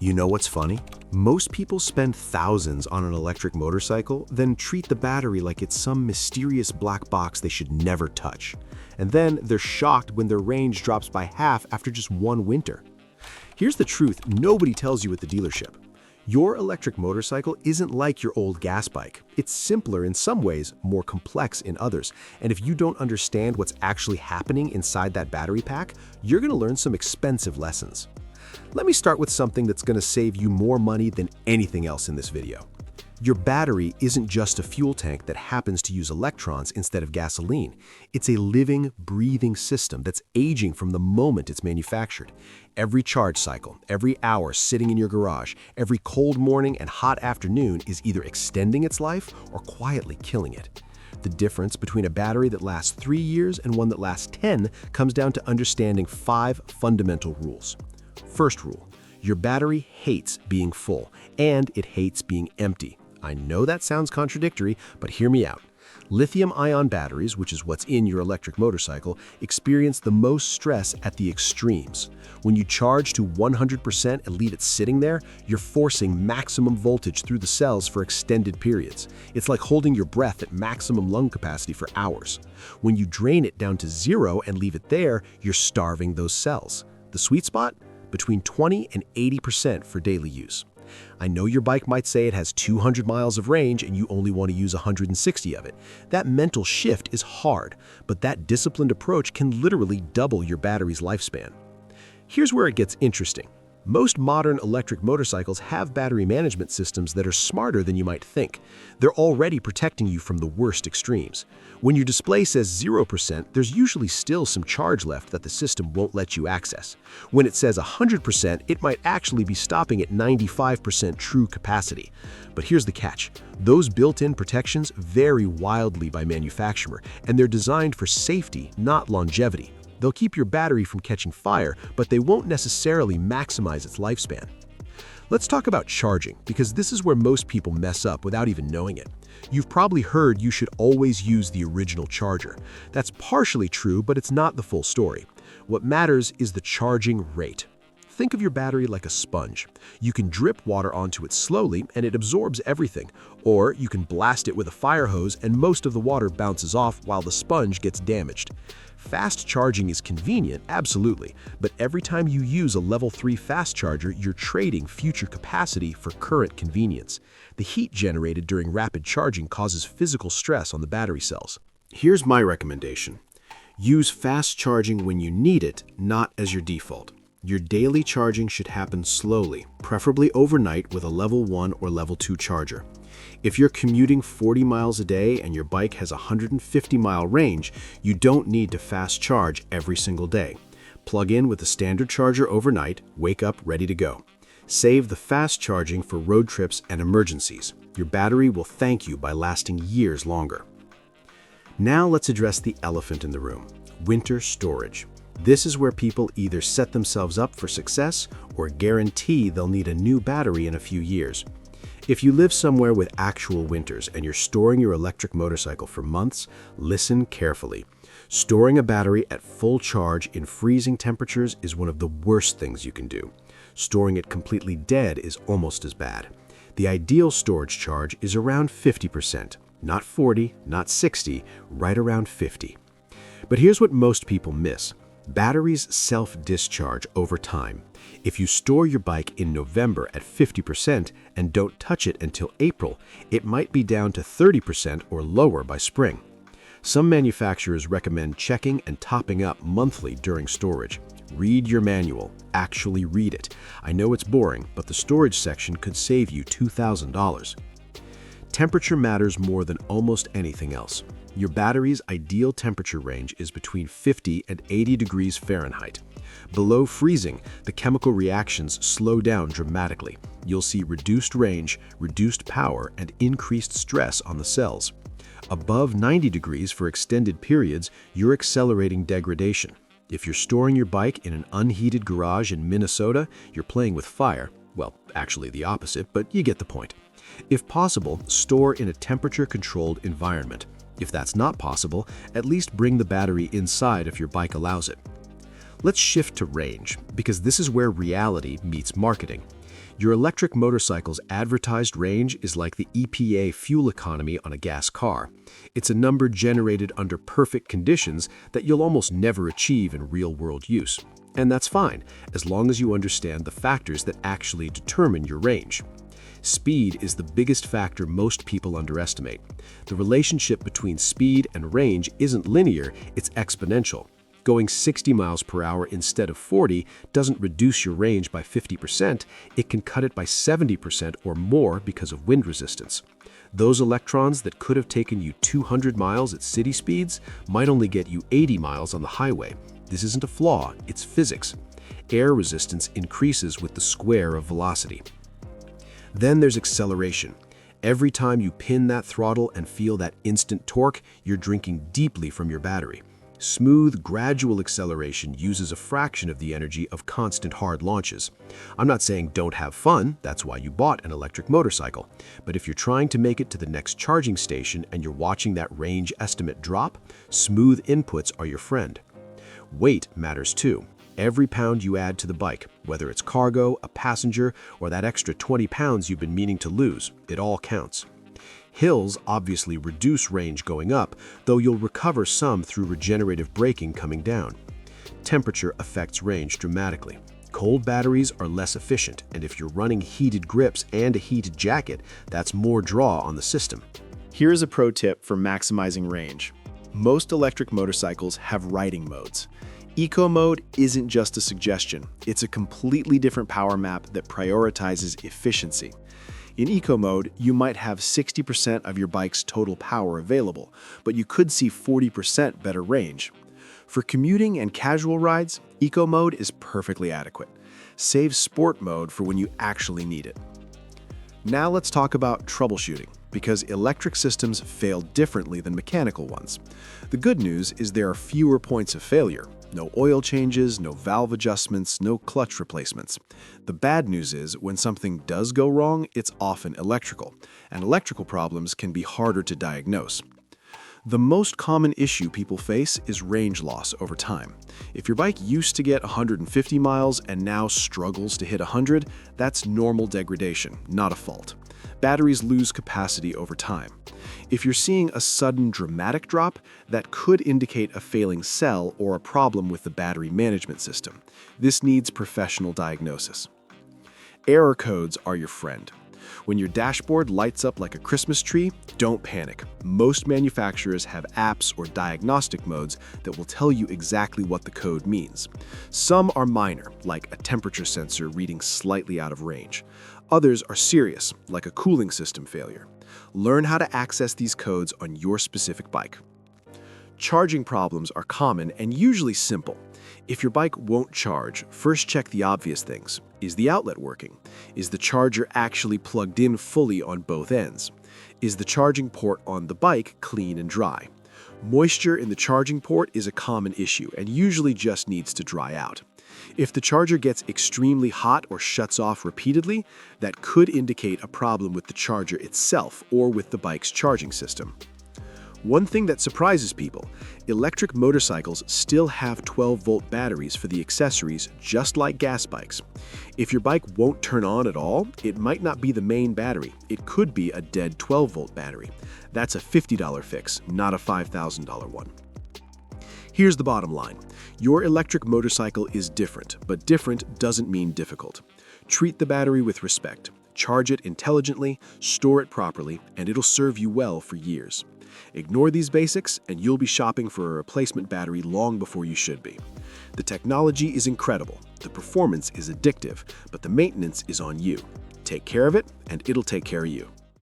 You know what's funny? Most people spend thousands on an electric motorcycle, then treat the battery like it's some mysterious black box they should never touch. And then they're shocked when their range drops by half after just one winter. Here's the truth nobody tells you at the dealership. Your electric motorcycle isn't like your old gas bike. It's simpler in some ways, more complex in others. And if you don't understand what's actually happening inside that battery pack, you're going to learn some expensive lessons. Let me start with something that's going to save you more money than anything else in this video. Your battery isn't just a fuel tank that happens to use electrons instead of gasoline. It's a living, breathing system that's aging from the moment it's manufactured. Every charge cycle, every hour sitting in your garage, every cold morning and hot afternoon is either extending its life or quietly killing it. The difference between a battery that lasts 3 years and one that lasts 10 comes down to understanding 5 fundamental rules. First rule, your battery hates being full, and it hates being empty. I know that sounds contradictory, but hear me out. Lithium-ion batteries, which is what's in your electric motorcycle, experience the most stress at the extremes. When you charge to 100% and leave it sitting there, you're forcing maximum voltage through the cells for extended periods. It's like holding your breath at maximum lung capacity for hours. When you drain it down to 0 and leave it there, you're starving those cells. The sweet spot? Between 20 and 80% for daily use. I know your bike might say it has 200 miles of range and you only want to use 160 of it. That mental shift is hard, but that disciplined approach can literally double your battery's lifespan. Here's where it gets interesting. Most modern electric motorcycles have battery management systems that are smarter than you might think. They're already protecting you from the worst extremes. When your display says 0%, there's usually still some charge left that the system won't let you access. When it says 100%, it might actually be stopping at 95% true capacity. But here's the catch. Those built-in protections vary wildly by manufacturer, and they're designed for safety, not longevity. They'll keep your battery from catching fire, but they won't necessarily maximize its lifespan. Let's talk about charging, because this is where most people mess up without even knowing it. You've probably heard you should always use the original charger. That's partially true, but it's not the full story. What matters is the charging rate. Think of your battery like a sponge. You can drip water onto it slowly and it absorbs everything, or you can blast it with a fire hose and most of the water bounces off while the sponge gets damaged. Fast charging is convenient, absolutely, but every time you use a level 3 fast charger, you're trading future capacity for current convenience. The heat generated during rapid charging causes physical stress on the battery cells. Here's my recommendation. Use fast charging when you need it, not as your default. Your daily charging should happen slowly, preferably overnight with a level 1 or level 2 charger. If you're commuting 40 miles a day and your bike has a 150-mile range, you don't need to fast charge every single day. Plug in with a standard charger overnight, wake up ready to go. Save the fast charging for road trips and emergencies. Your battery will thank you by lasting years longer. Now let's address the elephant in the room, winter storage. This is where people either set themselves up for success or guarantee they'll need a new battery in a few years. If you live somewhere with actual winters and you're storing your electric motorcycle for months, listen carefully. Storing a battery at full charge in freezing temperatures is one of the worst things you can do. Storing it completely dead is almost as bad. The ideal storage charge is around 50%, not 40, not 60, right around 50. But here's what most people miss. Batteries self-discharge over time. If you store your bike in November at 50% and don't touch it until April, it might be down to 30% or lower by spring. Some manufacturers recommend checking and topping up monthly during storage. Read your manual. Actually read it. I know it's boring, but the storage section could save you $2,000. Temperature matters more than almost anything else. Your battery's ideal temperature range is between 50 and 80 degrees Fahrenheit. Below freezing, the chemical reactions slow down dramatically. You'll see reduced range, reduced power, and increased stress on the cells. Above 90 degrees for extended periods, you're accelerating degradation. If you're storing your bike in an unheated garage in Minnesota, you're playing with fire. Well, actually the opposite, but you get the point. If possible, store in a temperature-controlled environment. If that's not possible, at least bring the battery inside if your bike allows it. Let's shift to range, because this is where reality meets marketing. Your electric motorcycle's advertised range is like the EPA fuel economy on a gas car. It's a number generated under perfect conditions that you'll almost never achieve in real-world use. And that's fine, as long as you understand the factors that actually determine your range. Speed is the biggest factor most people underestimate. The relationship between speed and range isn't linear, it's exponential. Going 60 miles per hour instead of 40 doesn't reduce your range by 50%, it can cut it by 70% or more because of wind resistance. Those electrons that could have taken you 200 miles at city speeds might only get you 80 miles on the highway. This isn't a flaw, it's physics. Air resistance increases with the square of velocity. Then there's acceleration. Every time you pin that throttle and feel that instant torque, you're drinking deeply from your battery. Smooth, gradual acceleration uses a fraction of the energy of constant hard launches. I'm not saying don't have fun, that's why you bought an electric motorcycle. But if you're trying to make it to the next charging station and you're watching that range estimate drop, smooth inputs are your friend. Weight matters too. Every pound you add to the bike, whether it's cargo, a passenger, or that extra 20 pounds you've been meaning to lose, it all counts. Hills obviously reduce range going up, though you'll recover some through regenerative braking coming down. Temperature affects range dramatically. Cold batteries are less efficient, and if you're running heated grips and a heated jacket, that's more draw on the system. Here's a pro tip for maximizing range. Most electric motorcycles have riding modes. Eco mode isn't just a suggestion, it's a completely different power map that prioritizes efficiency. In Eco mode, you might have 60% of your bike's total power available, but you could see 40% better range. For commuting and casual rides, Eco mode is perfectly adequate. Save Sport mode for when you actually need it. Now let's talk about troubleshooting, because electric systems fail differently than mechanical ones. The good news is there are fewer points of failure. No oil changes, no valve adjustments, no clutch replacements. The bad news is when something does go wrong, it's often electrical, and electrical problems can be harder to diagnose. The most common issue people face is range loss over time. If your bike used to get 150 miles and now struggles to hit 100, that's normal degradation, not a fault. Batteries lose capacity over time. If you're seeing a sudden dramatic drop, that could indicate a failing cell or a problem with the battery management system. This needs professional diagnosis. Error codes are your friend. When your dashboard lights up like a Christmas tree, don't panic. Most manufacturers have apps or diagnostic modes that will tell you exactly what the code means. Some are minor, like a temperature sensor reading slightly out of range. Others are serious, like a cooling system failure. Learn how to access these codes on your specific bike. Charging problems are common and usually simple. If your bike won't charge, first check the obvious things. Is the outlet working? Is the charger actually plugged in fully on both ends? Is the charging port on the bike clean and dry? Moisture in the charging port is a common issue and usually just needs to dry out. If the charger gets extremely hot or shuts off repeatedly, that could indicate a problem with the charger itself or with the bike's charging system. One thing that surprises people, electric motorcycles still have 12-volt batteries for the accessories just like gas bikes. If your bike won't turn on at all, it might not be the main battery. It could be a dead 12-volt battery. That's a $50 fix, not a $5,000 one. Here's the bottom line. Your electric motorcycle is different, but different doesn't mean difficult. Treat the battery with respect. Charge it intelligently, store it properly, and it'll serve you well for years. Ignore these basics, and you'll be shopping for a replacement battery long before you should be. The technology is incredible, the performance is addictive, but the maintenance is on you. Take care of it, and it'll take care of you.